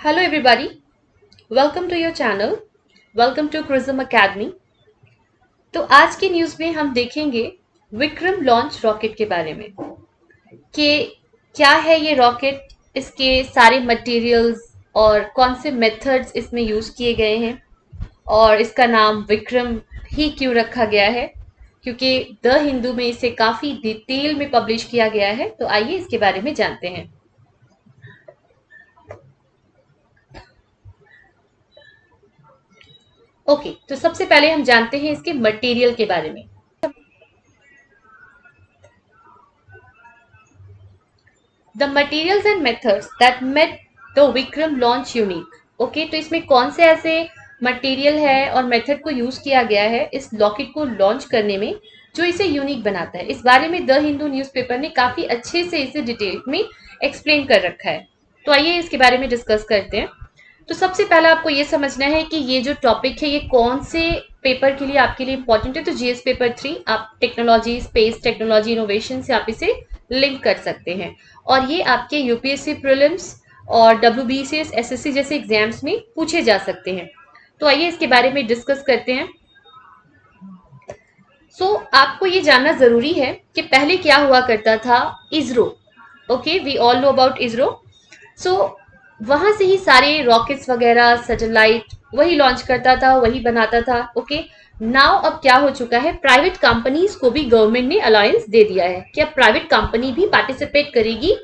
Hello everybody, welcome to your channel, welcome to Cruism Academy। तो आज की news में हम देखेंगे विक्रम लॉन्च रॉकेट के बारे में कि क्या है ये रॉकेट, इसके सारे मटेरियल्स और कौन से मेथड्स इसमें यूज़ किए गए हैं और इसका नाम विक्रम ही क्यों रखा गया है, क्योंकि द हिंदू में इसे काफ़ी डिटेल में पब्लिश किया गया है। तो आइए इसके बारे में जानते हैं। ओके, तो सबसे पहले हम जानते हैं इसके मटेरियल के बारे में। The materials and methods that made the Vikram launch unique. Okay, तो इसमें कौन से ऐसे मटेरियल है और मेथड को यूज किया गया है इस लॉकेट को लॉन्च करने में जो इसे यूनिक बनाता है, इस बारे में द हिंदू न्यूज़पेपर ने काफी अच्छे से इसे डिटेल में एक्सप्लेन कर रखा है। तो आइए इसके बारे में डिस्कस करते हैं। तो सबसे पहला आपको ये समझना है कि ये जो टॉपिक है ये कौन से पेपर के लिए आपके लिए इंपॉर्टेंट है। तो जीएस पेपर 3, आप टेक्नोलॉजी, स्पेस टेक्नोलॉजी, इनोवेशन से आप इसे लिंक कर सकते हैं और ये आपके यूपीएससी प्रीलिम्स और डब्ल्यूबीसीएस, एसएससी जैसे एग्जाम्स में पूछे जा सकते हैं। तो आइए इसके बारे में डिस्कस करते हैं। आपको ये जानना जरूरी है कि पहले क्या हुआ करता था। ISRO, okay, we all know about ISRO. So वहां से ही सारे रॉकेट्स वगैरह, सैटेलाइट वही लॉन्च करता था, वही बनाता था। ओके, नाउ अब क्या हो चुका है, प्राइवेट कंपनीज को भी गवर्नमेंट ने अलायंस दे दिया है कि अब प्राइवेट कंपनी भी पार्टिसिपेट करेगी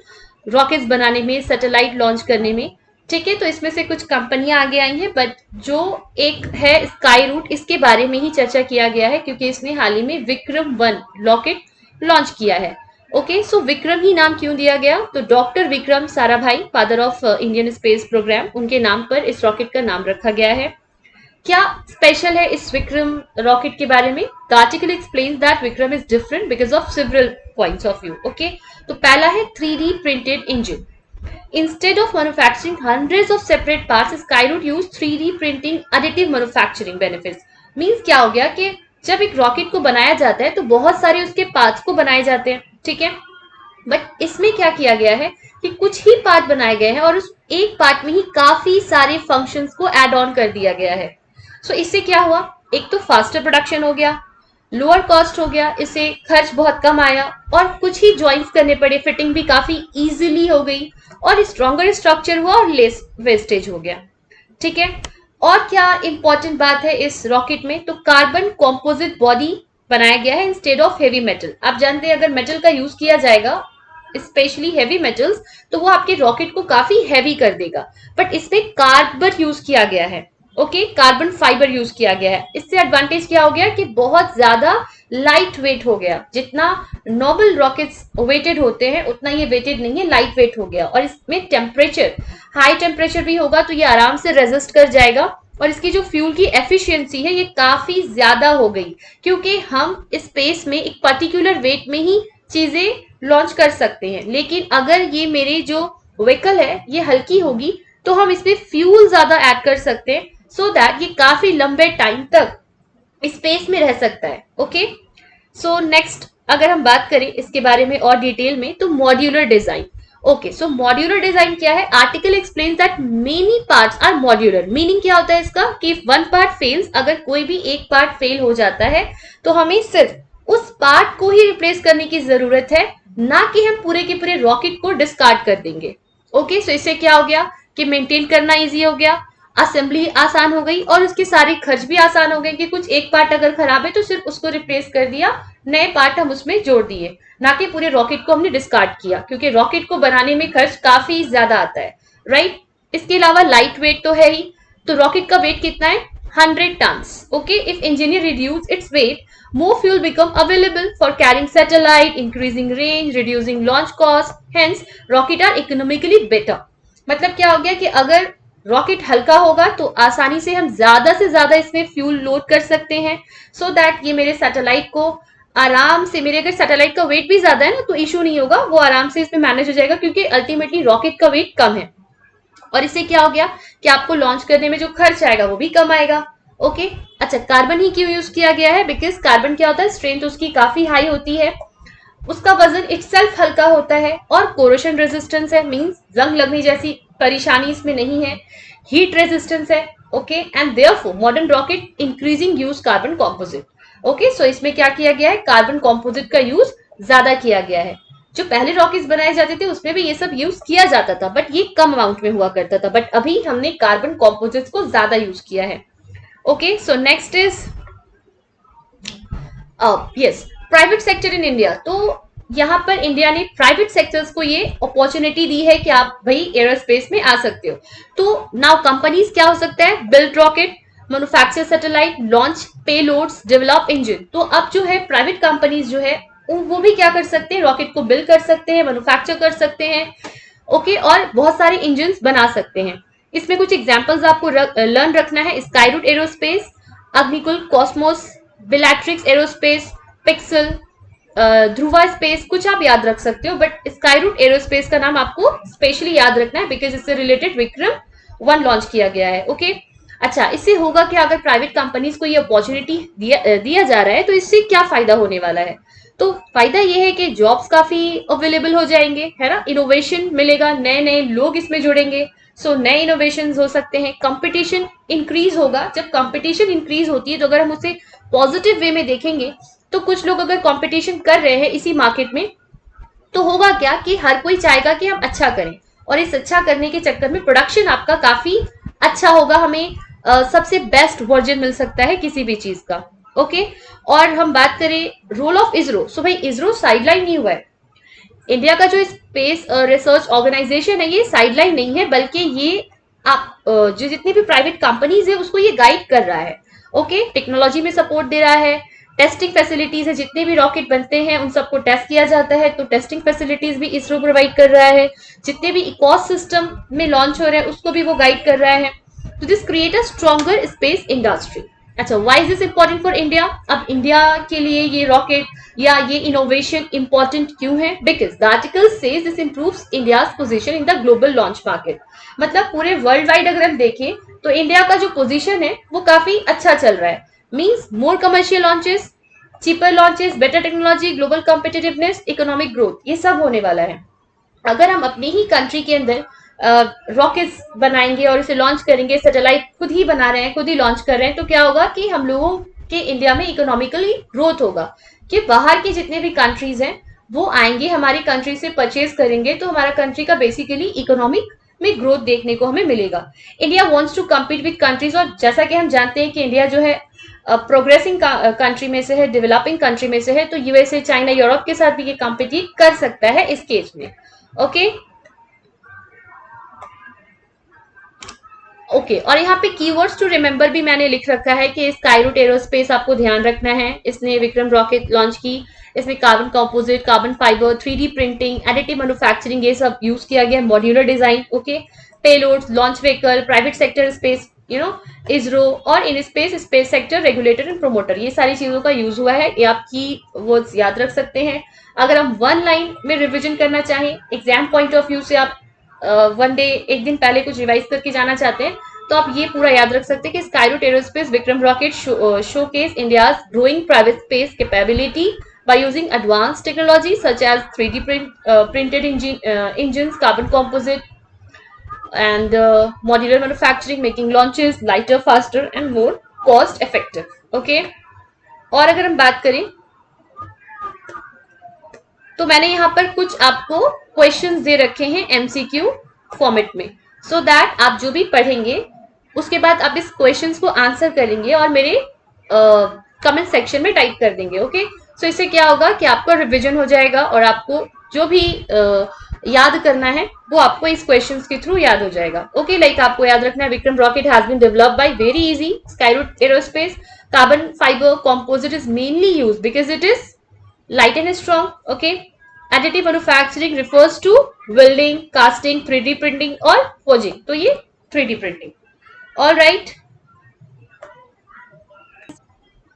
रॉकेट्स बनाने में, सैटेलाइट लॉन्च करने में। ठीक है, तो इसमें से कुछ कंपनियां आगे आई हैं, बट जो एक है स्काई रूट, इसके बारे में ही चर्चा किया गया है क्योंकि इसने हाल ही में विक्रम 1 रॉकेट लॉन्च किया है। ओके, सो विक्रम ही नाम क्यों दिया गया, तो doctor Vikram Sarabhai, father of Indian space programme, उनके नाम पर इस रॉकेट का नाम रखा गया है। क्या स्पेशल है इस विक्रम रॉकेट के बारे में? The article explains that Vikram is different because of several points of view. Okay, तो पहला है 3D printed engine. Instead of manufacturing hundreds of separate parts, Skyroot used 3D printing additive manufacturing benefits. Means क्या हो गया कि जब एक rocket को बनाया जाता है तो बहुत सारे उसके पार्ट्स को बनाए जाते हैं, ठीक है, बट इसमें क्या किया गया है कि कुछ ही पार्ट बनाए गए हैं और उस एक पार्ट में ही काफी सारे फंक्शंस को ऐड ऑन कर दिया गया है। इससे क्या हुआ, एक तो फास्टर प्रोडक्शन हो गया, लोअर कॉस्ट हो गया, इससे खर्च बहुत कम आया और कुछ ही ज्वाइंट्स करने पड़े, फिटिंग भी काफी इजीली हो गई और स्ट्रॉन्गर स्ट्रक्चर हुआ और लेस वेस्टेज हो गया। ठीक है, और क्या इंपॉर्टेंट बात है इस रॉकेट में, तो कार्बन कॉम्पोजिट बॉडी बनाया गया है इंस्टेड ऑफ हेवी मेटल। आप जानते हैं अगर मेटल का यूज किया जाएगा, स्पेशली हेवी मेटल्स, तो वो आपके रॉकेट को काफी हैवी कर देगा, बट इसमें कार्बन यूज किया गया है। ओके, कार्बन फाइबर यूज किया गया है। इससे एडवांटेज क्या हो गया कि बहुत ज्यादा लाइट वेट हो गया। जितना नॉर्मल रॉकेट्स वेटेड होते हैं उतना ये वेटेड नहीं है, लाइट वेट हो गया। और इसमें टेम्परेचर, हाई टेम्परेचर भी होगा तो ये आराम से रेजिस्ट कर जाएगा। और इसकी जो फ्यूल की एफिशिएंसी है ये काफी ज्यादा हो गई, क्योंकि हम स्पेस में एक पर्टिकुलर वेट में ही चीजें लॉन्च कर सकते हैं। लेकिन अगर ये मेरे जो व्हीकल है ये हल्की होगी तो हम इसमें फ्यूल ज्यादा ऐड कर सकते हैं, सो दैट ये काफी लंबे टाइम तक स्पेस में रह सकता है। ओके, सो नेक्स्ट अगर हम बात करें इसके बारे में और डिटेल में, तो modular design. Okay, so modular design क्या है, article explains that many parts are modular. Meaning क्या होता है इसका कि इफ वन पार्ट फेल्स, अगर कोई भी एक पार्ट फेल हो जाता है तो हमें सिर्फ उस पार्ट को ही रिप्लेस करने की जरूरत है, ना कि हम पूरे के पूरे रॉकेट को डिस्कार्ड कर देंगे। ओके, सो इससे क्या हो गया कि मेंटेन करना इजी हो गया, असेंबली आसान हो गई और उसके सारे खर्च भी आसान हो गए कि कुछ एक पार्ट अगर खराब है तो सिर्फ उसको रिप्लेस कर दिया, नए पार्ट हम उसमें जोड़ दिए, ना कि पूरे रॉकेट को हमने डिस्कार्ड किया, क्योंकि रॉकेट को बनाने में खर्च काफी ज्यादा आता है, राइट। इसके अलावा लाइट वेट तो है ही, तो रॉकेट का वेट कितना है, 100 tons. Okay, if engineer reduce its weight, more fuel become available for carrying satellite, increasing range, reducing launch cost, hence rocket are economically better। मतलब क्या हो गया कि अगर रॉकेट हल्का होगा तो आसानी से हम ज्यादा से ज्यादा इसमें फ्यूल लोड कर सकते हैं, सो दैट ये मेरे सैटेलाइट को आराम से, मेरे अगर सैटेलाइट का वेट भी ज्यादा है ना तो इशू नहीं होगा, वो आराम से इसमें मैनेज हो जाएगा, क्योंकि अल्टीमेटली रॉकेट का वेट कम है। और इससे क्या हो गया कि आपको लॉन्च करने में जो खर्च आएगा वो भी कम आएगा। ओके, अच्छा, कार्बन ही क्यों यूज किया गया है, बिकॉज कार्बन क्या होता है, स्ट्रेंथ उसकी काफी हाई होती है, उसका वजन इटसेल्फ हल्का होता है और कोरोशन रेजिस्टेंस है, मींस जंग लगने जैसी परेशानी इसमें नहीं है, हीट रेजिस्टेंस है, okay, and therefore modern rocket increasing use carbon composite. Okay, so इसमें क्या किया गया है, कार्बन कॉम्पोजिट का यूज ज्यादा किया गया है। जो पहले रॉकेट्स बनाए जाते थे उसमें भी ये सब यूज किया जाता था, बट ये कम अमाउंट में हुआ करता था, बट अभी हमने कार्बन कॉम्पोजिट्स को ज्यादा यूज किया है। Okay, so next is yes, private sector in India. तो यहाँ पर इंडिया ने प्राइवेट सेक्टर्स को ये अपॉर्चुनिटी दी है कि आप भाई एरोस्पेस में आ सकते हो। तो नाउ कंपनीज क्या हो सकता है, build rocket, manufacture satellite, launch payloads, develop engine. तो अब जो है प्राइवेट कंपनीज जो है वो भी क्या कर सकते हैं, रॉकेट को बिल्ड कर सकते हैं, मैन्युफैक्चर कर सकते हैं, ओके, और बहुत सारे इंजन बना सकते हैं। इसमें कुछ एग्जाम्पल्स आपको लर्न रखना है, स्काईरूट एरोस्पेस, अग्निकुल कॉस्मोस, बिलैट्रिक्स एरोस्पेस, पिक्सल, ध्रुवा स्पेस, कुछ आप याद रख सकते हो, बट स्काईरूट एरोस्पेस का नाम आपको स्पेशली याद रखना है बिकॉज इससे रिलेटेड विक्रम 1 लॉन्च किया गया है। ओके, अच्छा, इससे होगा कि अगर प्राइवेट कंपनीज को ये अपॉर्चुनिटी दिया जा रहा है तो इससे क्या फायदा होने वाला है। तो फायदा ये है कि जॉब्स काफी अवेलेबल हो जाएंगे, है ना, इनोवेशन मिलेगा, नए नए लोग इसमें जुड़ेंगे, सो नए इनोवेशन हो सकते हैं, कंपटीशन इंक्रीज होगा। जब कंपटीशन इंक्रीज होती है तो अगर हम उसे पॉजिटिव वे में देखेंगे तो कुछ लोग अगर कंपटीशन कर रहे हैं इसी मार्केट में तो होगा क्या कि हर कोई चाहेगा कि हम अच्छा करें, और इस अच्छा करने के चक्कर में प्रोडक्शन आपका काफी अच्छा होगा, हमें सबसे बेस्ट वर्जन मिल सकता है किसी भी चीज का। ओके, और हम बात करें रोल ऑफ इसरो, सो भाई इसरो साइडलाइन नहीं हुआ है। इंडिया का जो स्पेस रिसर्च ऑर्गेनाइजेशन है ये साइडलाइन नहीं है, बल्कि ये आप जो जितनी भी प्राइवेट कंपनीज है उसको ये गाइड कर रहा है। ओके, टेक्नोलॉजी में सपोर्ट दे रहा है, टेस्टिंग फैसिलिटीज है, जितने भी रॉकेट बनते हैं उन सबको टेस्ट किया जाता है, तो टेस्टिंग फैसिलिटीज भी इसरो प्रोवाइड कर रहा है, जितने भी इकोस सिस्टम में लॉन्च हो रहे हैं उसको भी वो गाइड कर रहा है। तो this create a stronger space industry. अच्छा, why is this important for India, अब इंडिया के लिए ये रॉकेट या ये इनोवेशन इंपॉर्टेंट क्यों है, because the article says this improves India's position in the global launch market. मतलब पूरे वर्ल्ड वाइड अगर हम देखें तो इंडिया का जो पोजीशन है वो काफी अच्छा चल रहा है, means more commercial launches, cheaper launches, better technology, global competitiveness, economic growth, ये सब होने वाला है। अगर हम अपनी ही कंट्री के अंदर रॉकेट्स बनाएंगे और इसे लॉन्च करेंगे, सैटेलाइट खुद ही बना रहे हैं, खुद ही लॉन्च कर रहे हैं, तो क्या होगा कि हम लोगों के इंडिया में इकोनॉमिकली ग्रोथ होगा, कि बाहर के जितने भी कंट्रीज हैं वो आएंगे हमारी कंट्री से परचेज करेंगे, तो हमारा कंट्री का बेसिकली इकोनॉमिक में ग्रोथ देखने को हमें मिलेगा। India wants to compete with countries, और जैसा कि हम जानते हैं कि इंडिया जो है प्रोग्रेसिंग कंट्री में से है, डेवलपिंग कंट्री में से है, तो यूएसए, चाइना, यूरोप के साथ भी ये कम्पिटिट कर सकता है इस केस में। ओके, ओके, और यहाँ पे कीवर्ड्स टू रिमेंबर भी मैंने लिख रखा है कि स्काईरूट एरोस्पेस आपको ध्यान रखना है, इसने विक्रम रॉकेट लॉन्च की, इसमें carbon composite, carbon fibre, 3D printing, additive manufacturing, ये सब यूज किया गया, modular design, okay, payloads, launch vehicle, private sector space, ISRO, और in space space sector regulator and promoter, ये सारी चीजों का यूज हुआ है, ये आपकी वर्ड्स याद रख सकते हैं। अगर हम 1 लाइन में रिविजन करना चाहें, एग्जाम पॉइंट ऑफ व्यू से आप 1 डे, एक दिन पहले कुछ रिवाइज करके जाना चाहते हैं, तो आप ये पूरा याद रख सकते हैं कि Skyroot aerospace Vikram rocket showcase India's growing private space capability by using advanced technology such as 3D printed engines, carbon composite, and modular manufacturing, making launches lighter, faster, and more cost effective. Okay, और अगर हम बात करें तो मैंने यहाँ पर कुछ आपको क्वेश्चंस दे रखे हैं एमसीक्यू फॉर्मेट में, सो दैट आप जो भी पढ़ेंगे उसके बाद आप इस क्वेश्चंस को आंसर करेंगे और मेरे कमेंट सेक्शन में टाइप कर देंगे। ओके, सो इससे क्या होगा कि आपका रिवीजन हो जाएगा और आपको जो भी याद करना है वो आपको इस क्वेश्चंस के थ्रू याद हो जाएगा। ओके, लाइक आपको याद रखना है Vikram rocket has been developed by very easy Skyroot Aerospace, carbon fibre composite is mainly used because it is light and strong. Okay, additive manufacturing refers to welding, casting, 3D printing और forging, तो ये 3D printing। All right,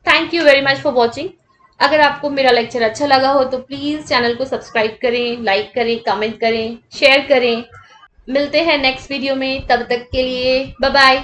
thank you very much for watching। अगर आपको मेरा lecture अच्छा लगा हो तो प्लीज चैनल को सब्सक्राइब करें, लाइक करें, कमेंट करें, शेयर करें। मिलते हैं नेक्स्ट वीडियो में, तब तक के लिए बाय बाय।